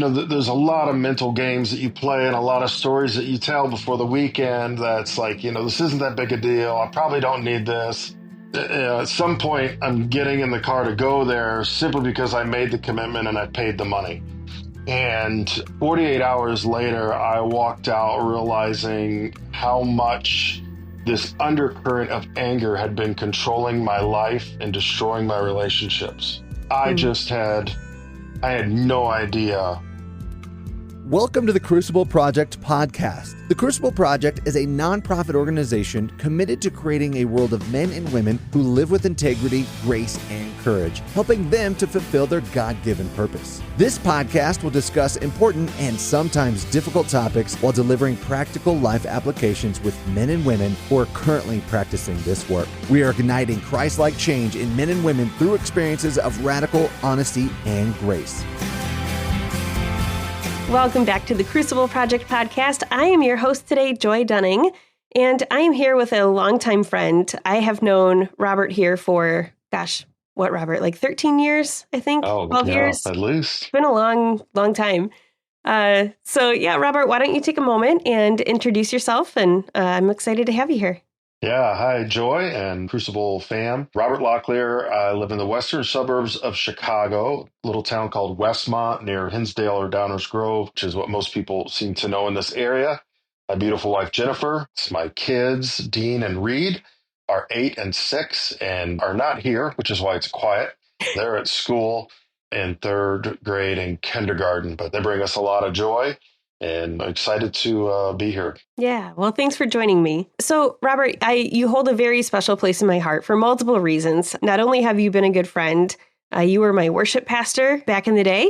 there's a lot of mental games that you play and a lot of stories that you tell before the weekend that's like, this isn't that big a deal. I probably don't need this. At some point, I'm getting in the car to go there simply because I made the commitment and I paid the money. And 48 hours later, I walked out realizing how much this undercurrent of anger had been controlling my life and destroying my relationships. I had no idea. Welcome to the Crucible Project podcast. The Crucible Project is a nonprofit organization committed to creating a world of men and women who live with integrity, grace, and courage, helping them to fulfill their God-given purpose. This podcast will discuss important and sometimes difficult topics while delivering practical life applications with men and women who are currently practicing this work. We are igniting Christ-like change in men and women through experiences of radical honesty and grace. Welcome back to the Crucible Project podcast. I am your host today, Joy Dunning, and I am here with a longtime friend. I have known Robert here for, Robert, like 13 years, I think? 12 years? At least. It's been a long time. Robert, why don't you take a moment and introduce yourself, and I'm excited to have you here. Yeah, hi, Joy and Crucible fam. Robert Locklear. I live in the western suburbs of Chicago, a little town called Westmont near Hinsdale or Downers Grove, which is what most people seem to know in this area. My beautiful wife, Jennifer. My kids, Dean and Reed, are 8 and 6 and are not here, which is why it's quiet. They're at school in 3rd grade and kindergarten, but they bring us a lot of joy. And I'm excited to be here. Yeah, well, thanks for joining me. So, Robert, you hold a very special place in my heart for multiple reasons. Not only have you been a good friend, you were my worship pastor back in the day,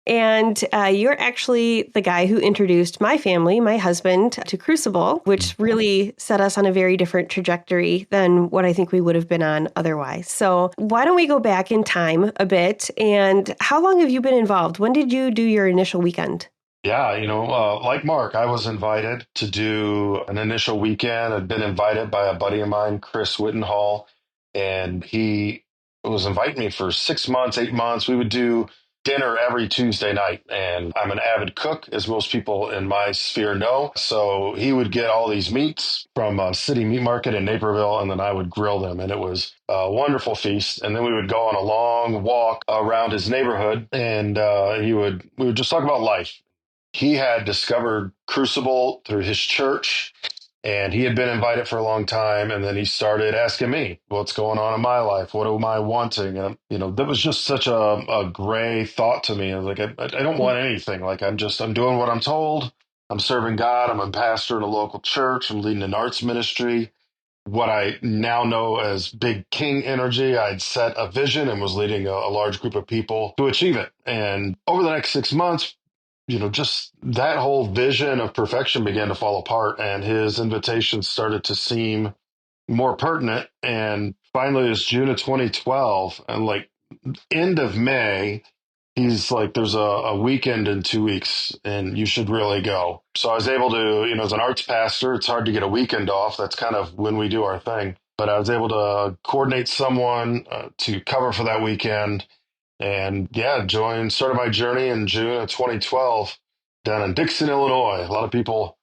and you're actually the guy who introduced my family, my husband, to Crucible, which really set us on a very different trajectory than what I think we would have been on otherwise. So why don't we go back in time a bit, and how long have you been involved? When did you do your initial weekend? Yeah, like Mark, I was invited to do an initial weekend. I'd been invited by a buddy of mine, Chris Wittenhall, and he was inviting me for 6 months, 8 months. We would do dinner every Tuesday night, and I'm an avid cook, as most people in my sphere know. So he would get all these meats from a city meat market in Naperville, and then I would grill them, and it was a wonderful feast. And then we would go on a long walk around his neighborhood, and we would just talk about life. He had discovered Crucible through his church, and he had been invited for a long time. And then he started asking me, what's going on in my life? What am I wanting? And, that was just such a gray thought to me. I was like, I don't want anything. Like, I'm doing what I'm told. I'm serving God. I'm a pastor in a local church. I'm leading an arts ministry. What I now know as Big King energy, I'd set a vision and was leading a large group of people to achieve it. And over the next 6 months, just that whole vision of perfection began to fall apart, and his invitations started to seem more pertinent. And finally, it's June of 2012, and like end of May, he's like, there's a weekend in 2 weeks, and you should really go. So I was able to, as an arts pastor, it's hard to get a weekend off. That's kind of when we do our thing. But I was able to coordinate someone to cover for that weekend. And started my journey in June of 2012 down in Dixon, Illinois. A lot of people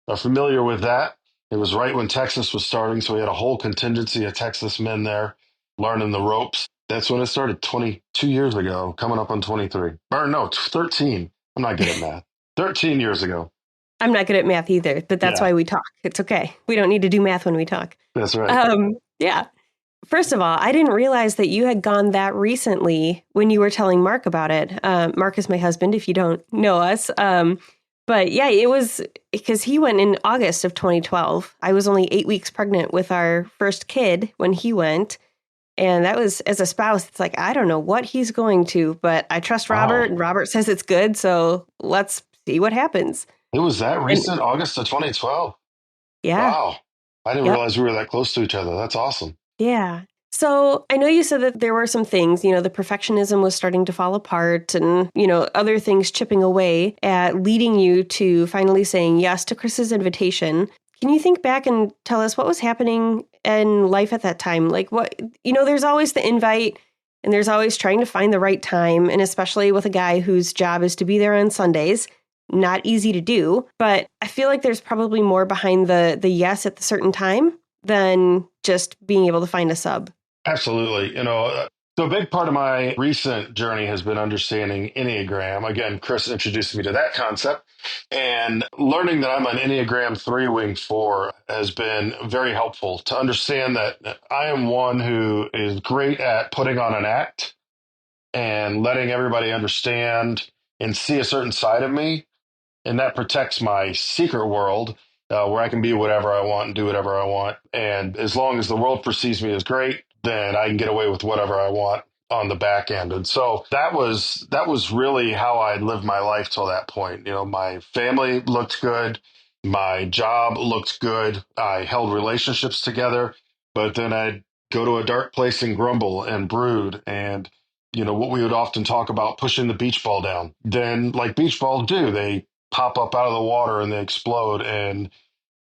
are familiar with that. It was right when Texas was starting, so we had a whole contingency of Texas men there learning the ropes. That's when it started 22 years ago, coming up on 23. Or no, 13. I'm not good at math. 13 years ago. I'm not good at math either, but that's why we talk. It's okay. We don't need to do math when we talk. That's right. Yeah. First of all, I didn't realize that you had gone that recently when you were telling Mark about it. Mark is my husband, if you don't know us. But yeah, it was because he went in August of 2012. I was only 8 weeks pregnant with our first kid when he went. And that was, as a spouse, it's like, I don't know what he's going to, but I trust Robert, and Robert says it's good. So let's see what happens. It was that recent, August of 2012. Yeah. Wow. I didn't realize we were that close to each other. That's awesome. Yeah. So I know you said that there were some things, the perfectionism was starting to fall apart and, other things chipping away at leading you to finally saying yes to Chris's invitation. Can you think back and tell us what was happening in life at that time? Like there's always the invite And there's always trying to find the right time. And especially with a guy whose job is to be there on Sundays, not easy to do. But I feel like there's probably more behind the yes at the certain time than just being able to find a sub. Absolutely. So a big part of my recent journey has been understanding Enneagram. Again, Chris introduced me to that concept, and learning that I'm an Enneagram 3 wing 4 has been very helpful to understand that I am one who is great at putting on an act and letting everybody understand and see a certain side of me, and that protects my secret world, where I can be whatever I want and do whatever I want. And as long as the world perceives me as great, then I can get away with whatever I want on the back end. And so that was really how I lived my life till that point. My family looked good, my job looked good, I held relationships together, but then I'd go to a dark place and grumble and brood and what we would often talk about, pushing the beach ball down. Then, like beach balls do, they pop up out of the water and they explode. And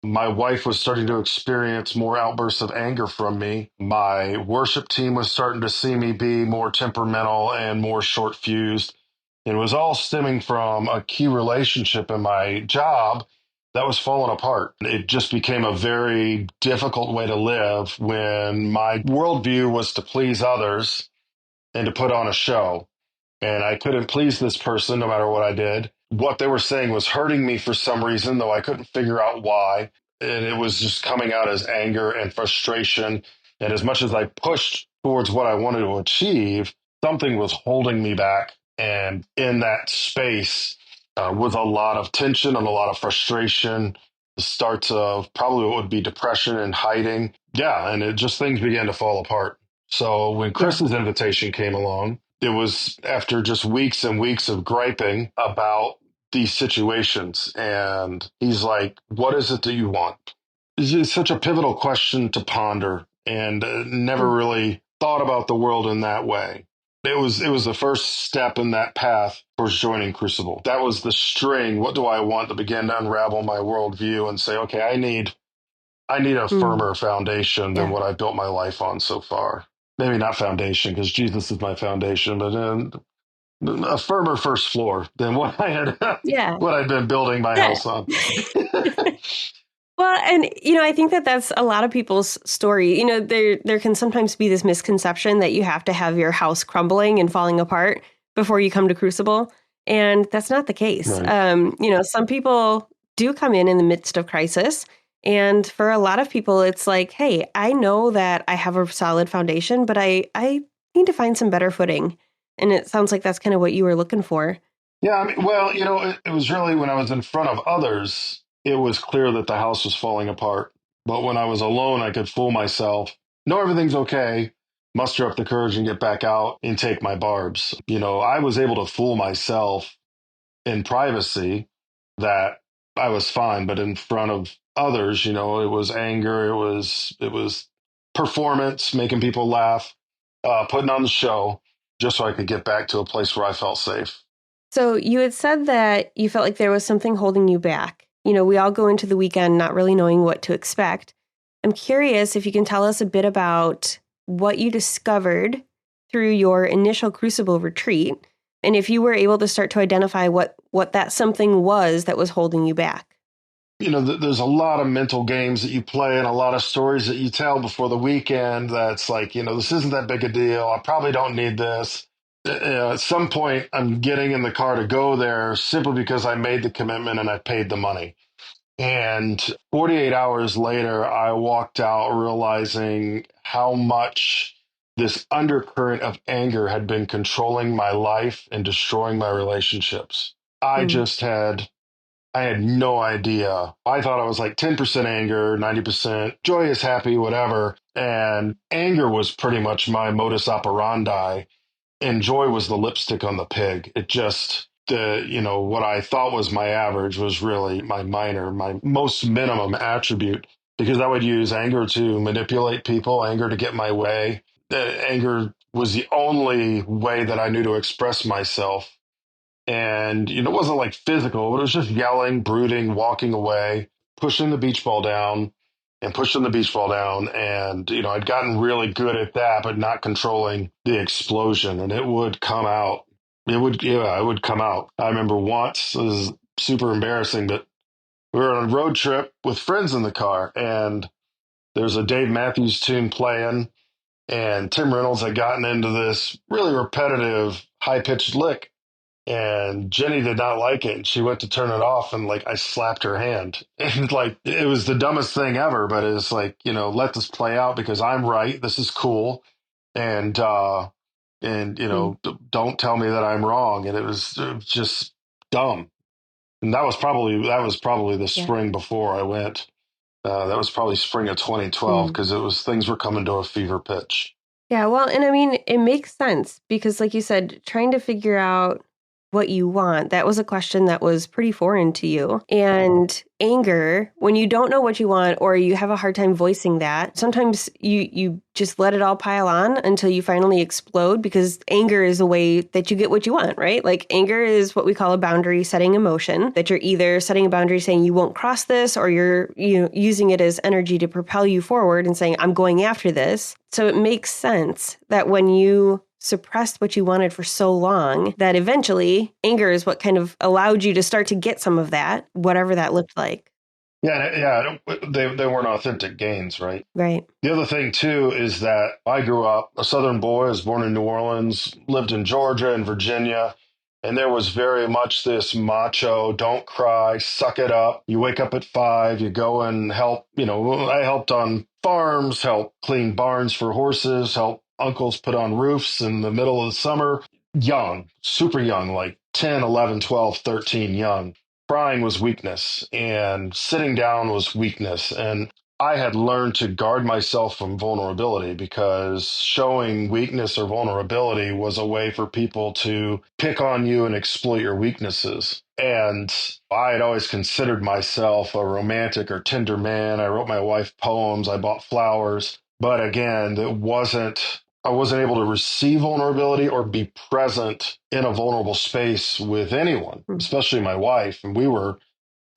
my wife was starting to experience more outbursts of anger from me. My worship team was starting to see me be more temperamental and more short fused. It was all stemming from a key relationship in my job that was falling apart. It just became a very difficult way to live when my worldview was to please others and to put on a show. And I couldn't please this person no matter what I did. What they were saying was hurting me for some reason, though I couldn't figure out why. And it was just coming out as anger and frustration. And as much as I pushed towards what I wanted to achieve, something was holding me back. And in that space, with a lot of tension and a lot of frustration, the starts of probably what would be depression and hiding. Yeah. And it just, things began to fall apart. So when Yeah. Chris's invitation came along, it was after just weeks and weeks of griping about these situations. And he's like, what is it that you want? It's such a pivotal question to ponder, and never Mm. really thought about the world in that way. It was the first step in that path towards joining Crucible. That was the string. What do I want to begin to unravel my worldview and say, okay, I need a Mm. firmer foundation than Yeah. what I built my life on so far. Maybe not foundation, because Jesus is my foundation, but a firmer first floor than what I had, Yeah. what I'd been building my Yeah. house on. Well, and I think that that's a lot of people's story. There can sometimes be this misconception that you have to have your house crumbling and falling apart before you come to Crucible, and that's not the case. Right. Some people do come in the midst of crisis, and for a lot of people, it's like, hey, I know that I have a solid foundation, but I need to find some better footing. And it sounds like that's kind of what you were looking for. Yeah, I mean, well, it was really when I was in front of others, it was clear that the house was falling apart. But when I was alone, I could fool myself, know everything's okay, muster up the courage and get back out and take my barbs. I was able to fool myself in privacy that I was fine, but in front of others, it was anger, it was performance, making people laugh, putting on the show, just so I could get back to a place where I felt safe. So you had said that you felt like there was something holding you back. We all go into the weekend not really knowing what to expect. I'm curious if you can tell us a bit about what you discovered through your initial Crucible retreat, and if you were able to start to identify what that something was that was holding you back. There's a lot of mental games that you play and a lot of stories that you tell before the weekend that's like, this isn't that big a deal. I probably don't need this. At some point, I'm getting in the car to go there simply because I made the commitment and I paid the money. And 48 hours later, I walked out realizing how much this undercurrent of anger had been controlling my life and destroying my relationships. I Mm. just had I had no idea. I thought I was like 10% anger, 90% joyous, happy, whatever. And anger was pretty much my modus operandi. And joy was the lipstick on the pig. It just, what I thought was my average was really my minor, my most minimum attribute, because I would use anger to manipulate people, anger to get my way. Anger was the only way that I knew to express myself. And it wasn't like physical, but it was just yelling, brooding, walking away, pushing the beach ball down. and pushing the beach ball down. And, I'd gotten really good at that, but not controlling the explosion. And it would come out. It would come out. I remember once, it was super embarrassing, but we were on a road trip with friends in the car, and there's a Dave Matthews tune playing, and Tim Reynolds had gotten into this really repetitive, high pitched lick, and Jenny did not like it. And she went to turn it off, and like I slapped her hand. And like it was the dumbest thing ever, but it's like, let this play out because I'm right. This is cool. And Mm. don't tell me that I'm wrong. And it was just dumb. And that was probably the Yeah. spring before I went. That was probably spring of 2012 Mm. because things were coming to a fever pitch. Yeah, well, and I mean, it makes sense because, like you said, trying to figure out what you want, that was a question that was pretty foreign to you. And anger, when you don't know what you want or you have a hard time voicing that, sometimes you just let it all pile on until you finally explode because anger is a way that you get what you want, right? Like anger is what we call a boundary setting emotion, that you're either setting a boundary saying you won't cross this, or you're using it as energy to propel you forward and saying, I'm going after this. So it makes sense that when you suppressed what you wanted for so long, that eventually anger is what kind of allowed you to start to get some of that, whatever that looked like. Yeah. They weren't authentic gains, right? Right. The other thing too is that I grew up a Southern boy. I was born in New Orleans, lived in Georgia and Virginia, and there was very much this macho, don't cry, suck it up. You wake up at 5, you go and help. I helped on farms, help clean barns for horses, help uncles put on roofs in the middle of the summer. Young, super young, like 10, 11, 12, 13, young. Crying was weakness, and sitting down was weakness. And I had learned to guard myself from vulnerability because showing weakness or vulnerability was a way for people to pick on you and exploit your weaknesses. And I had always considered myself a romantic or tender man. I wrote my wife poems, I bought flowers. But again, I wasn't able to receive vulnerability or be present in a vulnerable space with anyone, Mm. especially my wife. And we were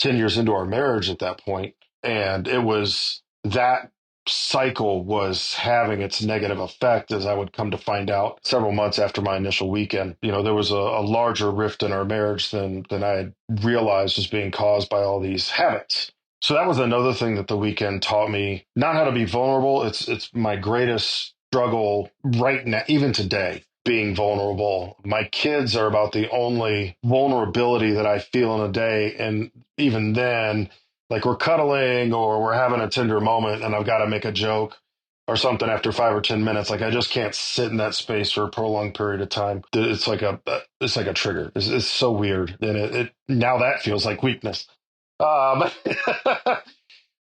10 years into our marriage at that point, and it was that cycle was having its negative effect, as I would come to find out several months after my initial weekend. There was a larger rift in our marriage than I had realized was being caused by all these habits. So that was another thing that the weekend taught me, not how to be vulnerable. It's my greatest struggle right now, even today, being vulnerable. My kids are about the only vulnerability that I feel in a day. And even then, like we're cuddling or we're having a tender moment and I've got to make a joke or something after 5 or 10 minutes. Like I just can't sit in that space for a prolonged period of time. It's like a trigger. It's so weird. And it now that feels like weakness. Um,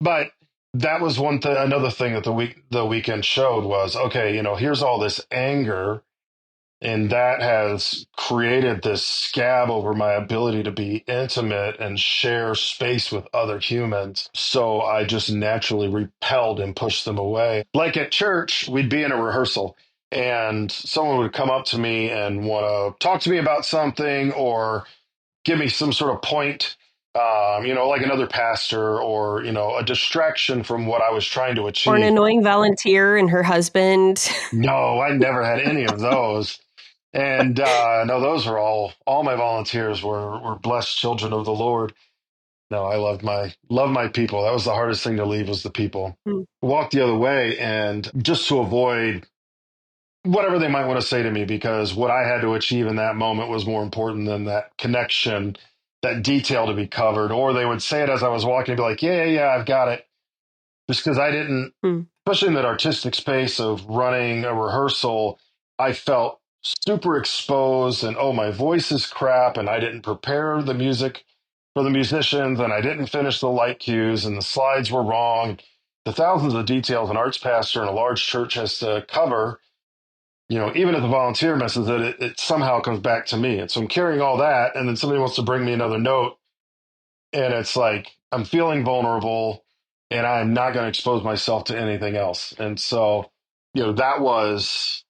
but that was one thing. Another thing that the weekend showed was, okay, here's all this anger, and that has created this scab over my ability to be intimate and share space with other humans. So I just naturally repelled and pushed them away. Like at church, we'd be in a rehearsal and someone would come up to me and want to talk to me about something or give me some sort of point, like another pastor or, a distraction from what I was trying to Or an achieve. annoying volunteer and her husband. No, I never had any of those. And no, those were all my volunteers were blessed children of the Lord. No, I loved my people. That was the hardest thing to leave was the people. Mm. Walk the other way and just to avoid whatever they might want to say to me because what I had to achieve in that moment was more important than that connection, that detail to be covered. Or they would say it as I was walking and be like, yeah, I've got it. Just because I didn't, Mm. especially in that artistic space of running a rehearsal, I felt super exposed and oh, my voice is crap. And I didn't prepare the music for the musicians and I didn't finish the light cues and the slides were wrong. The thousands of details an arts pastor in a large church has to cover, even if the volunteer misses it, it somehow comes back to me. And so I'm carrying all that. And then somebody wants to bring me another note. And it's like, I'm feeling vulnerable and I'm not going to expose myself to anything else. And so, that was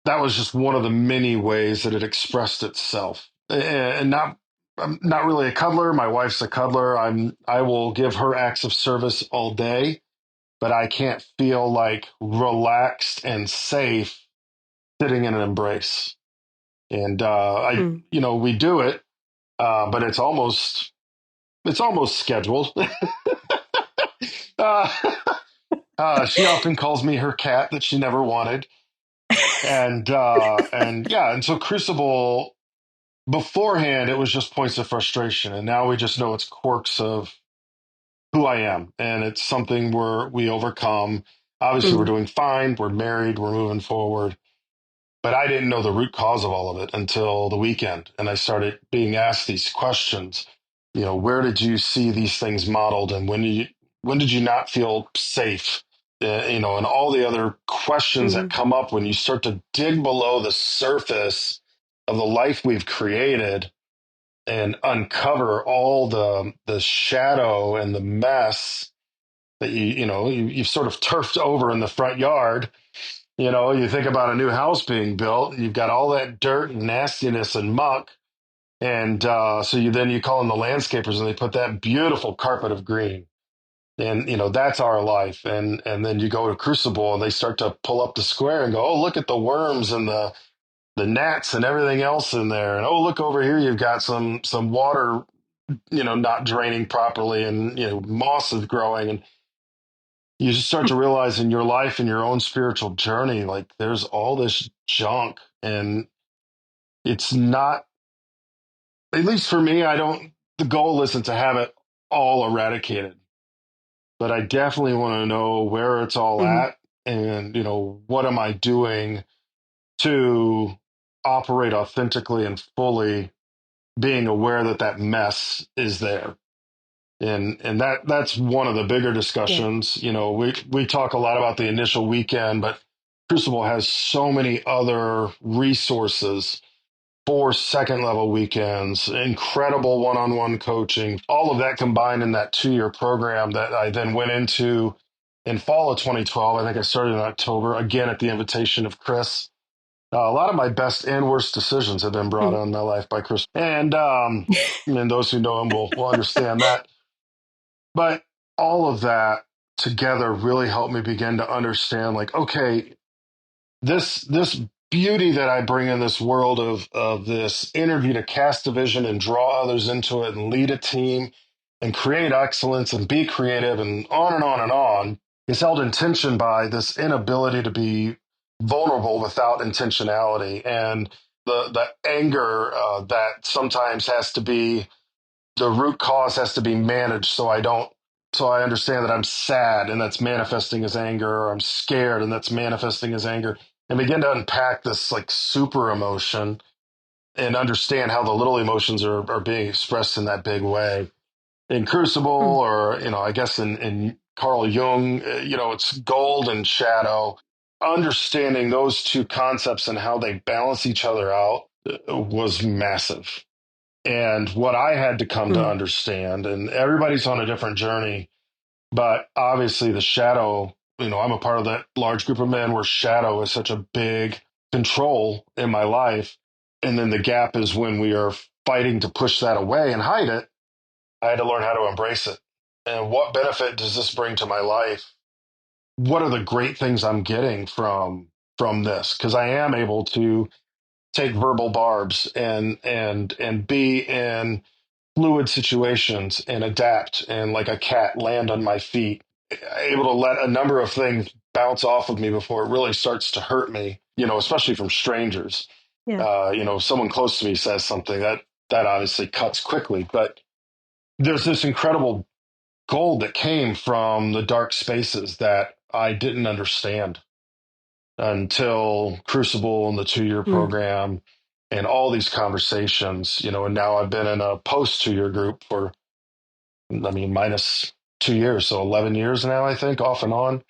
just one of the many ways that it expressed itself. And I'm not really a cuddler. My wife's a cuddler. I will give her acts of service all day. but I can't feel like relaxed and safe sitting in an embrace. And Mm. we do it, but it's almost scheduled. uh, she often calls me her cat that she never wanted, and yeah, and so Crucible beforehand it was just points of frustration, and now we just know it's quirks of who I am, and it's something we overcome. Obviously, we're Mm. doing fine. We're married. We're moving forward. But I didn't know the root cause of all of it until the weekend. And I started being asked these questions. Where did you see these things modeled? And when did you not feel safe? And all the other questions that Mm. come up when you start to dig below the surface of the life we've created and uncover all the shadow and the mess that you've sort of turfed over in the front yard. You think about a new house being built, you've got all that dirt and nastiness and muck. And so you call in the landscapers and they put that beautiful carpet of green. And, that's our life. And then you go to Crucible and they start to pull up the square and go, oh, look at the worms and the gnats and everything else in there. And, oh, look over here, you've got some water, not draining properly and, moss is growing. And you just start to realize in your life and your own spiritual journey, like there's all this junk, and it's not, at least for me, the goal isn't to have it all eradicated, but I definitely want to know where it's all Mm. at, and, what am I doing to operate authentically and fully, being aware that that mess is there. And that's one of the bigger Yeah. discussions. We talk a lot about the initial weekend, but Crucible has so many other resources for second level weekends, incredible one-on-one coaching, all of that combined in that 2-year program that I then went into in fall of 2012. I think I started in October, again at the invitation of Chris. A lot of my best and worst decisions have been brought Mm. on in my life by Chris, and those who know him will understand that. But all of that together really helped me begin to understand, like, okay, this beauty that I bring in this world of this energy to cast a vision and draw others into it and lead a team and create excellence and be creative and on and on and on is held in tension by this inability to be vulnerable without intentionality, and the anger that sometimes has to be, the root cause has to be managed, so I understand that I'm sad and that's manifesting as anger, or I'm scared and that's manifesting as anger, and begin to unpack this like super emotion and understand how the little emotions are being expressed in that big way. In Crucible, Mm. or, I guess in Carl Jung, it's gold and shadow. Understanding those two concepts and how they balance each other out was massive. And what I had to come to Mm. understand, and everybody's on a different journey, but obviously the shadow, I'm a part of that large group of men where shadow is such a big control in my life. And then the gap is when we are fighting to push that away and hide it. I had to learn how to embrace it. And what benefit does this bring to my life? What are the great things I'm getting from this? Because I am able to take verbal barbs and be in fluid situations and adapt, and like a cat land on my feet, able to let a number of things bounce off of me before it really starts to hurt me, especially from strangers. Yeah. Someone close to me says something that obviously cuts quickly, but there's this incredible gold that came from the dark spaces that I didn't understand until Crucible and the 2-year Mm. program and all these conversations, and now I've been in a post 2-year group for, I mean, minus 2 years. So 11 years now, I think, off and on.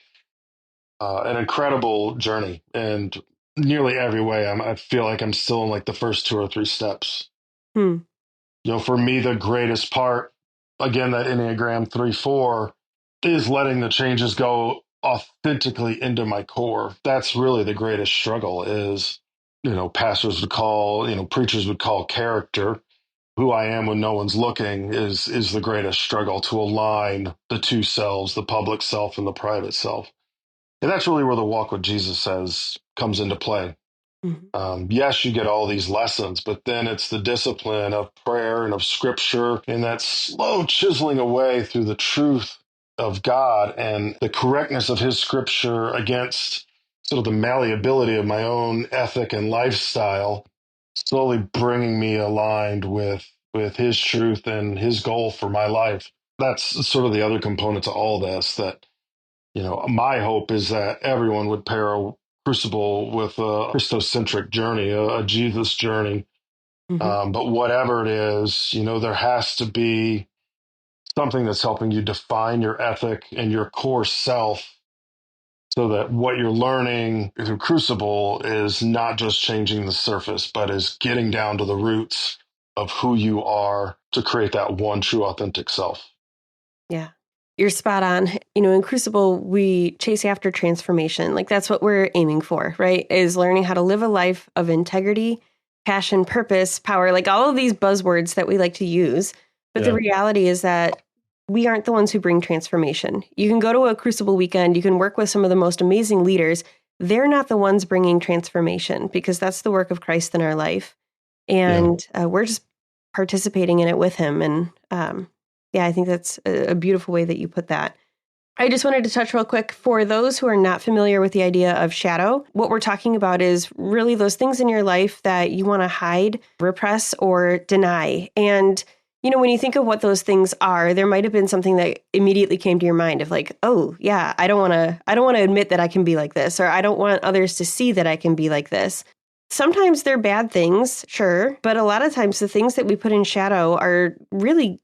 An incredible journey. And nearly every way, I feel like I'm still in like the first 2 or 3 steps. Mm. For me, the greatest part, again, that Enneagram 3-4, is letting the changes go authentically into my core. That's really the greatest struggle is, pastors would call, preachers would call character. who I am when no one's looking is the greatest struggle, to align the two selves, the public self and the private self. And that's really where the walk with Jesus comes into play. Mhm. Yes, you get all these lessons, but then it's the discipline of prayer and of scripture and that slow chiseling away through the truth of God and the correctness of his scripture against sort of the malleability of my own ethic and lifestyle, slowly bringing me aligned with his truth and his goal for my life. That's sort of the other component to all this, that my hope is that everyone would pair a Crucible with a Christocentric journey, a Jesus journey. Mhm. But whatever it is, there has to be something that's helping you define your ethic and your core self, so that what you're learning through Crucible is not just changing the surface, but is getting down to the roots of who you are to create that one true authentic self. Yeah. You're spot on. In Crucible, we chase after transformation. Like that's what we're aiming for, right? Is learning how to live a life of integrity, passion, purpose, power, like all of these buzzwords that we like to use. But the Yeah. reality is that we aren't the ones who bring transformation. You can go to a Crucible weekend, you can work with some of the most amazing leaders. They're not the ones bringing transformation, because that's the work of Christ in our life. Yeah. And we're just participating in it with him. And yeah, I think that's a beautiful way that you put that. I just wanted to touch real quick for those who are not familiar with the idea of shadow. What we're talking about is really those things in your life that you want to hide, repress, or deny. And when you think of what those things are, there might have been something that immediately came to your mind of like, oh yeah, I don't want to admit that I can be like this, or I don't want others to see that I can be like this. Sometimes they're bad things, sure, but a lot of times the things that we put in shadow are really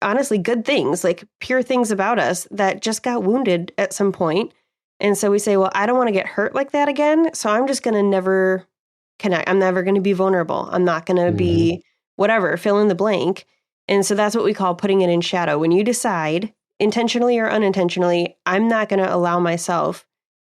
honestly good things, like pure things about us that just got wounded at some point. And so we say, well, I don't want to get hurt like that again. So I'm just going to never connect. I'm never going to be vulnerable. I'm not going to Hmm. be whatever, fill in the blank. And so that's what we call putting it in shadow. When you decide, intentionally or unintentionally, I'm not going to allow myself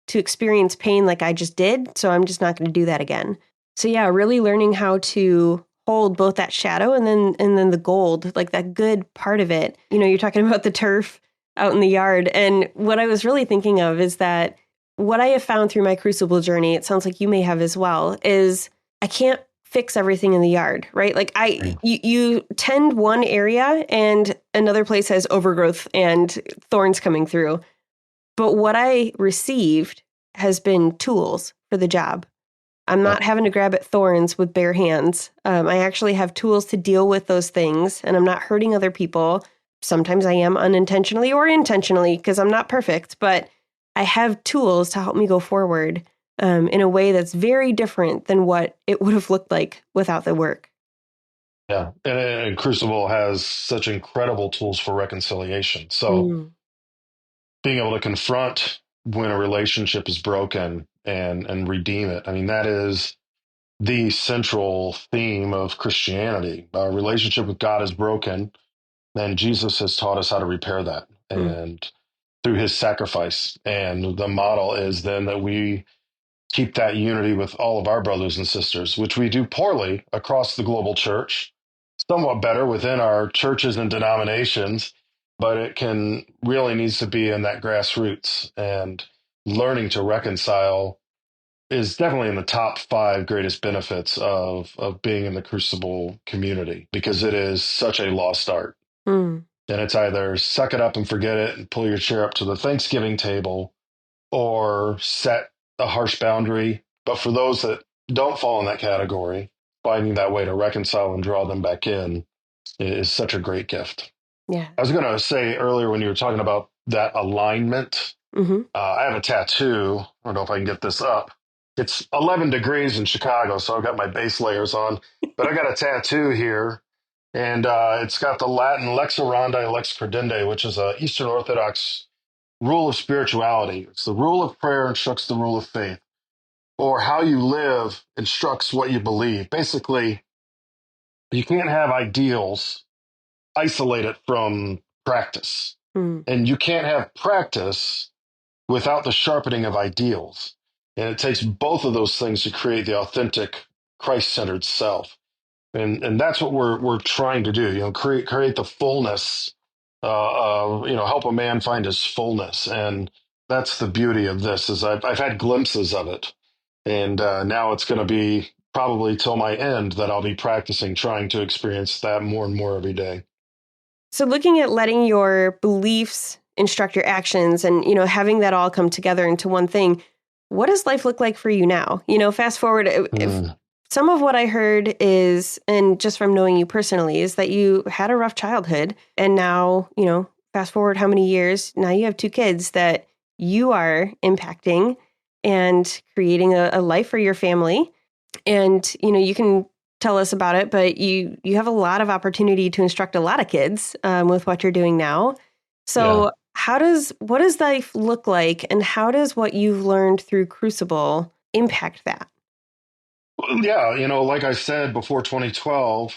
to experience pain like I just did. So I'm just not going to do that again. So yeah, really learning how to hold both that shadow and then the gold, like that good part of it. You're talking about the turf out in the yard. And what I was really thinking of is that what I have found through my Crucible journey, it sounds like you may have as well, is I can't fix everything in the yard, right? Like you tend one area and another place has overgrowth and thorns coming through. But what I received has been tools for the job. I'm Yeah. not having to grab at thorns with bare hands. I actually have tools to deal with those things, and I'm not hurting other people. Sometimes I am unintentionally or intentionally, because I'm not perfect, but I have tools to help me go forward in a way that's very different than what it would have looked like without the work. Yeah. And Crucible has such incredible tools for reconciliation. So Mm. being able to confront when a relationship is broken and redeem it. I mean, that is the central theme of Christianity. Our relationship with God is broken, and Jesus has taught us how to repair that, Mm. and through his sacrifice. And the model is then that we keep that unity with all of our brothers and sisters, which we do poorly across the global church, somewhat better within our churches and denominations, but it can really needs to be in that grassroots, and learning to reconcile is definitely in the top 5 greatest benefits of being in the Crucible community, because it is such a lost art. Mm. And it's either suck it up and forget it and pull your chair up to the Thanksgiving table, or set a harsh boundary. But for those that don't fall in that category, finding that way to reconcile and draw them back in is such a great gift. Yeah. I was going to say earlier when you were talking about that alignment, Mm-hmm. I have a tattoo. I don't know if I can get this up. It's 11 degrees in Chicago, so I've got my base layers on. But I got a tattoo here, and it's got the Latin Lex Orandi, Lex Credendi, which is a Eastern Orthodox rule of spirituality. It's the rule of prayer instructs the rule of faith, or how you live instructs what you believe. Basically, you can't have ideals isolated from practice, Mm. and you can't have practice without the sharpening of ideals. And it takes both of those things to create the authentic Christ centered self. And that's what we're trying to do. Create the fullness. Help a man find his fullness, and that's the beauty of this. Is I've had glimpses of it, and now it's going to be probably till my end that I'll be practicing, trying to experience that more and more every day. So looking at letting your beliefs instruct your actions and, having that all come together into one thing, what does life look like for you now? Fast forward, if Mm. some of what I heard is, and just from knowing you personally, is that you had a rough childhood and now, fast forward how many years, now you have two kids that you are impacting and creating a life for your family. And, you can tell us about it, but you have a lot of opportunity to instruct a lot of kids with what you're doing now. Yeah. So what does life look like, and how does what you've learned through Crucible impact that? Well, yeah, like I said, before 2012,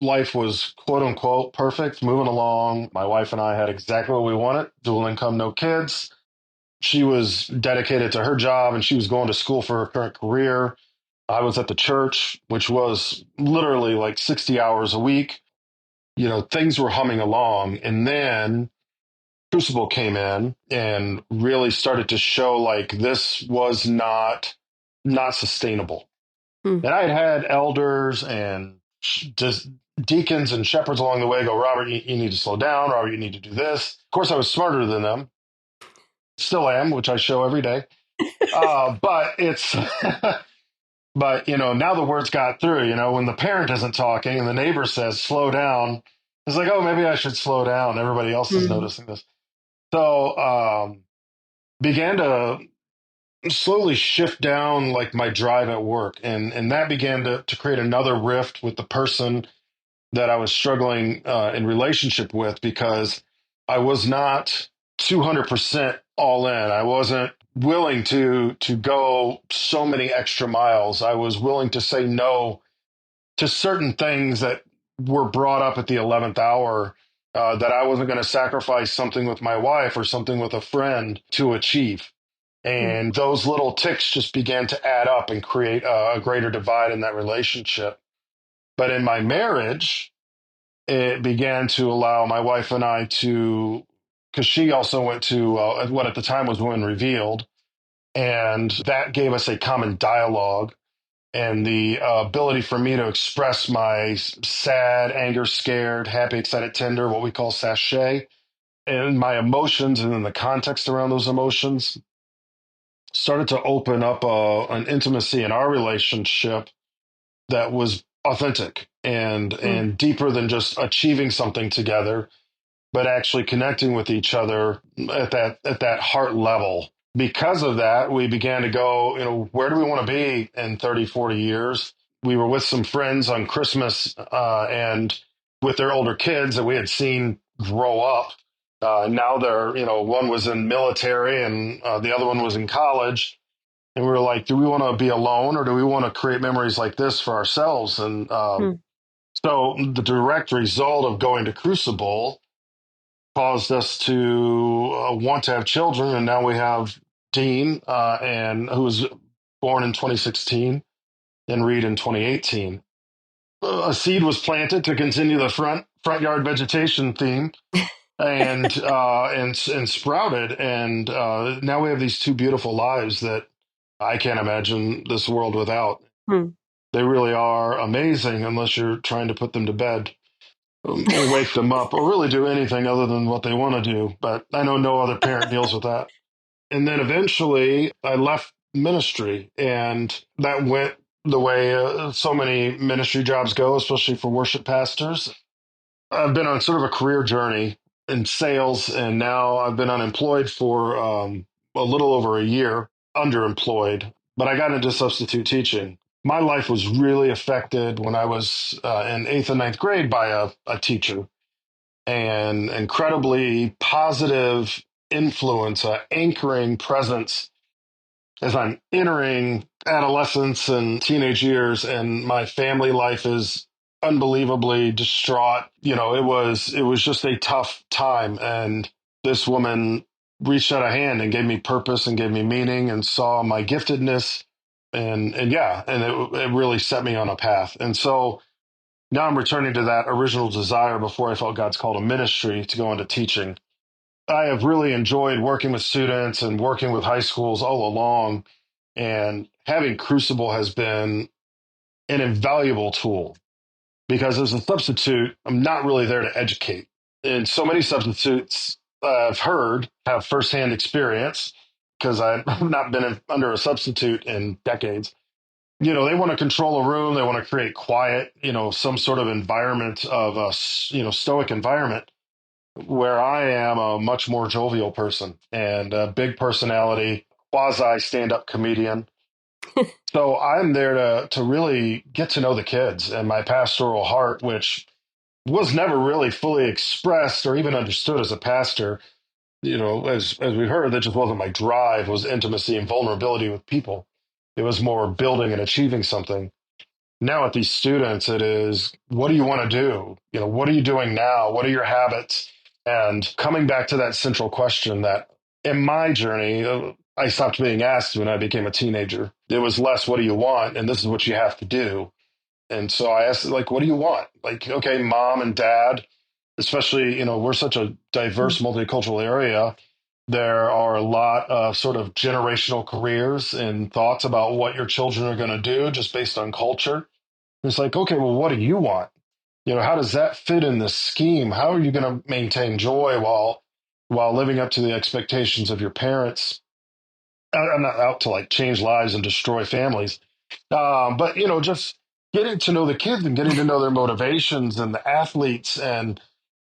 life was quote unquote perfect, moving along. My wife and I had exactly what we wanted: dual income, no kids. She was dedicated to her job and she was going to school for her current career. I was at the church, which was literally like 60 hours a week. Things were humming along. And then Crucible came in and really started to show like this was not sustainable. Hmm. And I had elders and just deacons and shepherds along the way go, Robert, you need to slow down. Robert, you need to do this. Of course, I was smarter than them, still am, which I show every day. But it's, but now the words got through. When the parent isn't talking and the neighbor says slow down, it's like, oh, maybe I should slow down. Everybody else is Hmm. noticing this. So began to slowly shift down like my drive at work, and that began to create another rift with the person that I was struggling in relationship with, because I was not 200% all in. I wasn't willing to go so many extra miles. I was willing to say no to certain things that were brought up at the 11th hour, that I wasn't going to sacrifice something with my wife or something with a friend to achieve. Hmm. And those little ticks just began to add up and create a greater divide in that relationship. But in my marriage, it began to allow my wife and I to, because she also went to what at the time was Women Revealed, and that gave us a common dialogue and the ability for me to express my sad, anger, scared, happy, excited, tender, what we call sachet, and my emotions, and then the context around those emotions started to open up an intimacy in our relationship that was authentic Hmm. and deeper than just achieving something together, but actually connecting with each other at that heart level. Because of that, we began to go, where do we want to be in 30, 40 years? We were with some friends on Christmas, and with their older kids that we had seen grow up. Now they're, one was in military and the other one was in college. And we were like, do we want to be alone or do we want to create memories like this for ourselves? And Hmm. so the direct result of going to Crucible caused us to want to have children, and now we have Dean, and who was born in 2016, and Reed in 2018. A seed was planted to continue the front yard vegetation theme, and sprouted, and now we have these two beautiful lives that I can't imagine this world without. Hmm. They really are amazing, unless you're trying to put them to bed, or wake them up, or really do anything other than what they want to do. But I know no other parent deals with that. And then eventually I left ministry, and that went the way so many ministry jobs go, especially for worship pastors. I've been on sort of a career journey in sales, and now I've been unemployed for a little over a year, underemployed, but I got into substitute teaching. My life was really affected when I was in eighth and ninth grade by a teacher, and incredibly positive influence, anchoring presence as I'm entering adolescence and teenage years, and my family life is unbelievably distraught. It was just a tough time, and this woman reached out a hand and gave me purpose and gave me meaning and saw my giftedness, and yeah, and it really set me on a path. And so now I'm returning to that original desire before I felt God's call to ministry to go into teaching. I have really enjoyed working with students and working with high schools all along. And having Crucible has been an invaluable tool because as a substitute, I'm not really there to educate. And so many substitutes I've heard have firsthand experience because I've not been under a substitute in decades. They want to control a room, they want to create quiet, some sort of environment of a, stoic environment, where I am a much more jovial person and a big personality, quasi stand-up comedian. So I'm there to really get to know the kids and my pastoral heart, which was never really fully expressed or even understood as a pastor. As we heard, that just wasn't my drive, was intimacy and vulnerability with people. It was more building and achieving something. Now with these students, it is, what do you want to do? What are you doing now? What are your habits? And coming back to that central question that in my journey, I stopped being asked when I became a teenager. It was less, what do you want? And this is what you have to do. And so I asked, like, what do you want? Like, okay, mom and dad, especially, we're such a diverse, multicultural area. There are a lot of sort of generational careers and thoughts about what your children are going to do just based on culture. It's like, okay, well, what do you want? How does that fit in this scheme? How are you going to maintain joy while living up to the expectations of your parents? I'm not out to like change lives and destroy families, but just getting to know the kids and getting to know their motivations and the athletes, and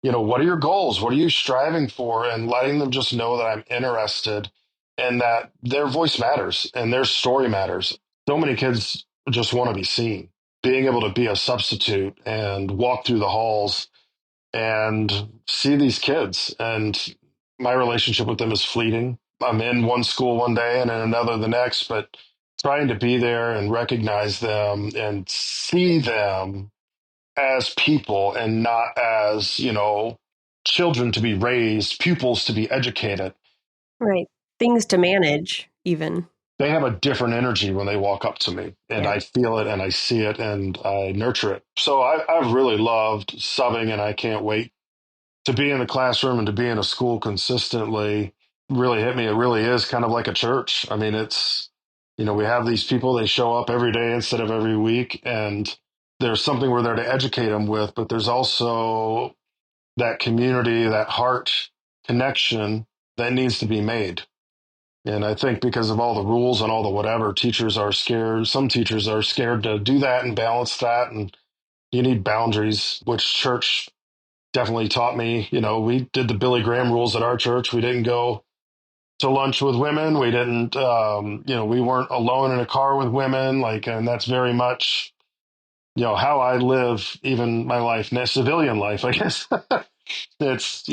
what are your goals? What are you striving for? And letting them just know that I'm interested and that their voice matters and their story matters. So many kids just want to be seen. Being able to be a substitute and walk through the halls and see these kids, and my relationship with them is fleeting. I'm in one school one day and in another the next, but trying to be there and recognize them and see them as people and not as, children to be raised, pupils to be educated. Right. Things to manage, even. They have a different energy when they walk up to me, and Yeah. I feel it and I see it and I nurture it. So I've really loved subbing, and I can't wait to be in the classroom and to be in a school consistently. Really hit me. It really is kind of like a church. I mean, it's, we have these people, they show up every day instead of every week, and there's something we're there to educate them with, but there's also that community, that heart connection that needs to be made. And I think because of all the rules and all the whatever, teachers are scared. Some teachers are scared to do that and balance that. And you need boundaries, which church definitely taught me. We did the Billy Graham rules at our church. We didn't go to lunch with women. We didn't, we weren't alone in a car with women. Like, and that's very much, how I live, even my life, civilian life, I guess. It's,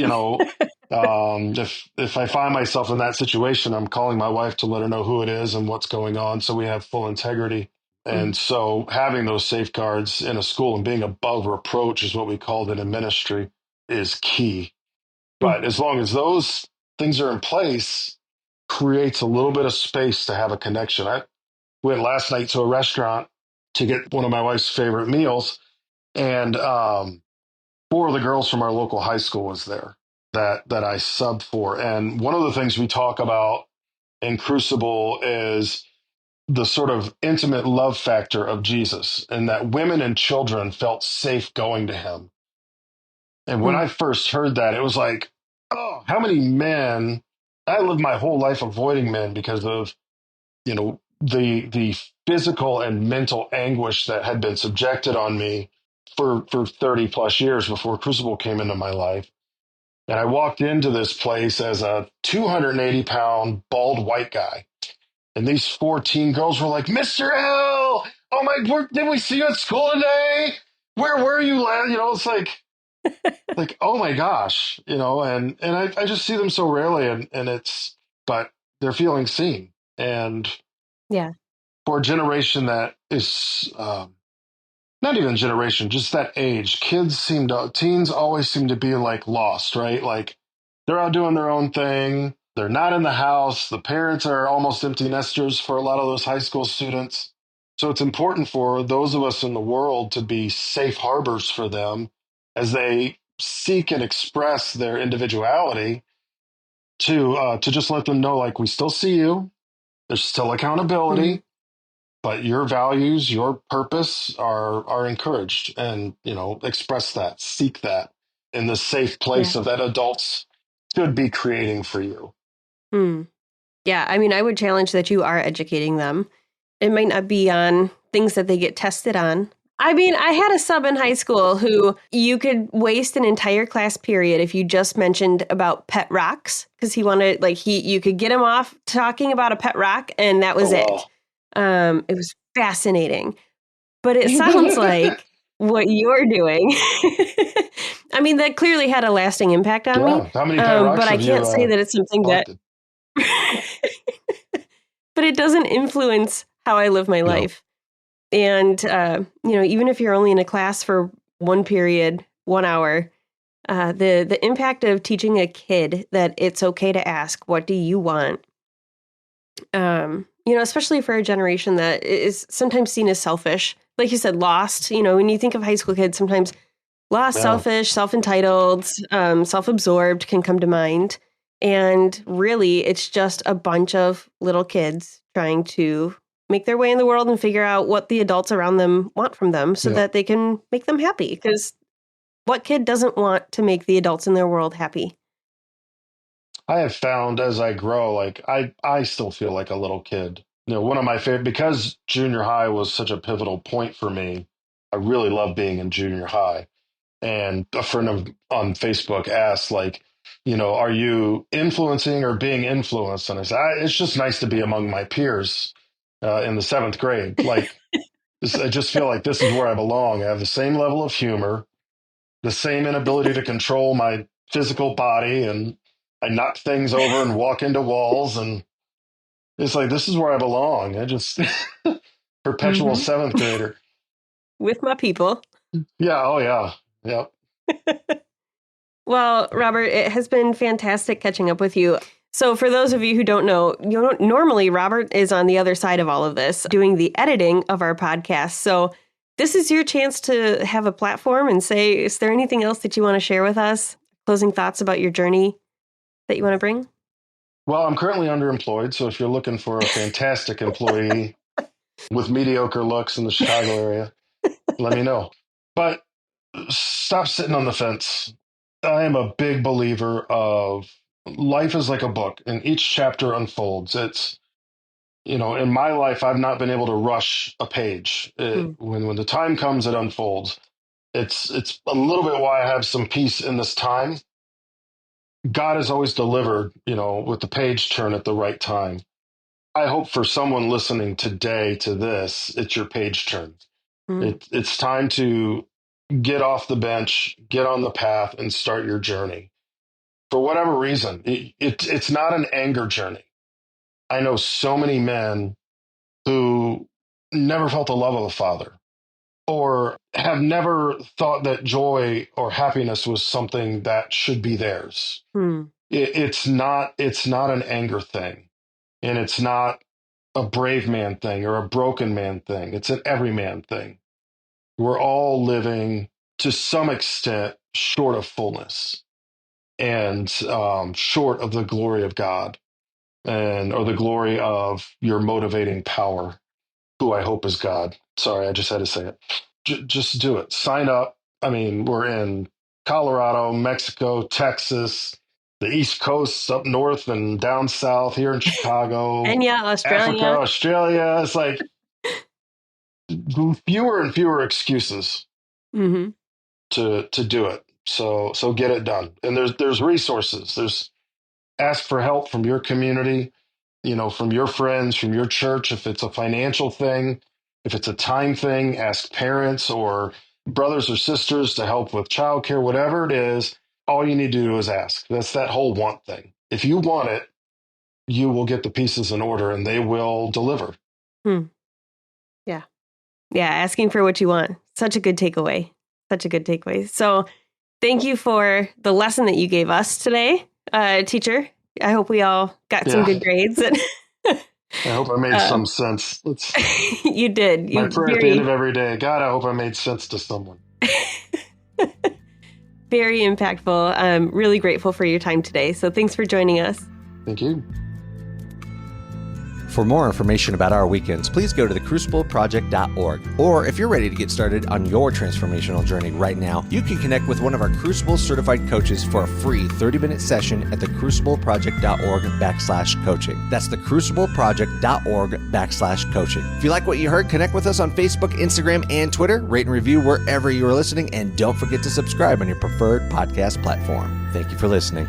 if I find myself in that situation, I'm calling my wife to let her know who it is and what's going on, so we have full integrity. Mm. And so having those safeguards in a school and being above reproach is what we called it in ministry is key. Mm. But as long as those things are in place, creates a little bit of space to have a connection. I went last night to a restaurant to get one of my wife's favorite meals, and four of the girls from our local high school was there that I subbed for. And one of the things we talk about in Crucible is the sort of intimate love factor of Jesus, and that women and children felt safe going to him. And when Mm. I first heard that, it was like, oh, how many men? I lived my whole life avoiding men because of, the physical and mental anguish that had been subjected on me for 30 plus years before Crucible came into my life. And I walked into this place as a 280-pound bald white guy. And these 14 girls were like, Mr. L, oh my, did we see you at school today? Where were you last? It's like, oh my gosh, and I just see them so rarely, and but they're feeling seen. And Yeah. for a generation that is, not even generation, just that age, teens always seem to be like lost, right? Like they're out doing their own thing. They're not in the house. The parents are almost empty nesters for a lot of those high school students. So it's important for those of us in the world to be safe harbors for them as they seek and express their individuality, to just let them know, like, we still see you. There's still Mm-hmm. accountability, but your values, your purpose are encouraged, and express that, seek that in the safe Yeah. place of that adults should be creating for you. Mm. Yeah. I mean, I would challenge that you are educating them. It might not be on things that they get tested on. I mean, I had a sub in high school who you could waste an entire class period if you just mentioned about pet rocks, because he wanted, like, you could get him off talking about a pet rock and that was it. Oh It was fascinating, but it sounds wow. like what you're doing. I mean, that clearly had a lasting impact on me. Yeah. How many pet But rocks I have you can't say that it's something that, collected? but it doesn't influence how I live my No. life. And, even if you're only in a class for one period, 1 hour, the impact of teaching a kid that it's okay to ask, what do you want? Especially for a generation that is sometimes seen as selfish. Like you said, lost. When you think of high school kids, sometimes lost, Yeah. selfish, self-entitled, self-absorbed can come to mind. And really, it's just a bunch of little kids trying to make their way in the world and figure out what the adults around them want from them so Yeah. that they can make them happy. Because what kid doesn't want to make the adults in their world happy? I have found as I grow, like I still feel like a little kid. One of my favorite, because junior high was such a pivotal point for me. I really love being in junior high. And a friend on Facebook asked, like, are you influencing or being influenced? And I said, it's just nice to be among my peers in the seventh grade. Like, I just feel like this is where I belong. I have the same level of humor, the same inability to control my physical body, and I knock things over and walk into walls, and it's like this is where I belong. I just perpetual Mm-hmm. seventh grader. With my people. Yeah, oh yeah. Yep. Well, Robert, it has been fantastic catching up with you. So for those of you who don't know, normally Robert is on the other side of all of this, doing the editing of our podcast. So this is your chance to have a platform and say, is there anything else that you want to share with us? Closing thoughts about your journey that you want to bring? Well, I'm currently underemployed, so if you're looking for a fantastic employee with mediocre looks in the Chicago area, let me know. But stop sitting on the fence. I am a big believer of life is like a book, and each chapter unfolds. It's in my life, I've not been able to rush a page. Hmm. When the time comes, it unfolds. It's a little bit why I have some peace in this time. God has always delivered, with the page turn at the right time. I hope for someone listening today to this, it's your page turn. Hmm. It's time to get off the bench, get on the path, and start your journey. For whatever reason, it's not an anger journey. I know so many men who never felt the love of a father, or have never thought that joy or happiness was something that should be theirs. Hmm. It's not an anger thing, and it's not a brave man thing or a broken man thing. It's an everyman thing. We're all living to some extent short of fullness, and short of the glory of God, and or the glory of your motivating power, who I hope is God. Sorry, I just had to say it. Just do it. Sign up. I mean, we're in Colorado, Mexico, Texas, the East Coast, up north and down south, here in Chicago, Kenya, Africa, Australia. Australia. It's like fewer and fewer excuses Mm-hmm. to do it. So get it done. And there's resources. There's ask for help from your community, from your friends, from your church. If it's a financial thing, if it's a time thing, ask parents or brothers or sisters to help with childcare, whatever it is. All you need to do is ask. That's that whole want thing. If you want it, you will get the pieces in order and they will deliver. Hmm. Yeah. Yeah. Asking for what you want. Such a good takeaway. Such a good takeaway. So thank you for the lesson that you gave us today, teacher. I hope we all got some Yeah. good grades. I hope I made some sense. That's You did. my You prayer at the end of every day. God, I hope I made sense to someone. very impactful. I'm really grateful for your time today. So thanks for joining us. Thank you. For more information about our weekends, please go to thecrucibleproject.org. Or if you're ready to get started on your transformational journey right now, you can connect with one of our Crucible certified coaches for a free 30-minute session at thecrucibleproject.org/coaching. That's thecrucibleproject.org/coaching. If you like what you heard, connect with us on Facebook, Instagram, and Twitter. Rate and review wherever you are listening. And don't forget to subscribe on your preferred podcast platform. Thank you for listening.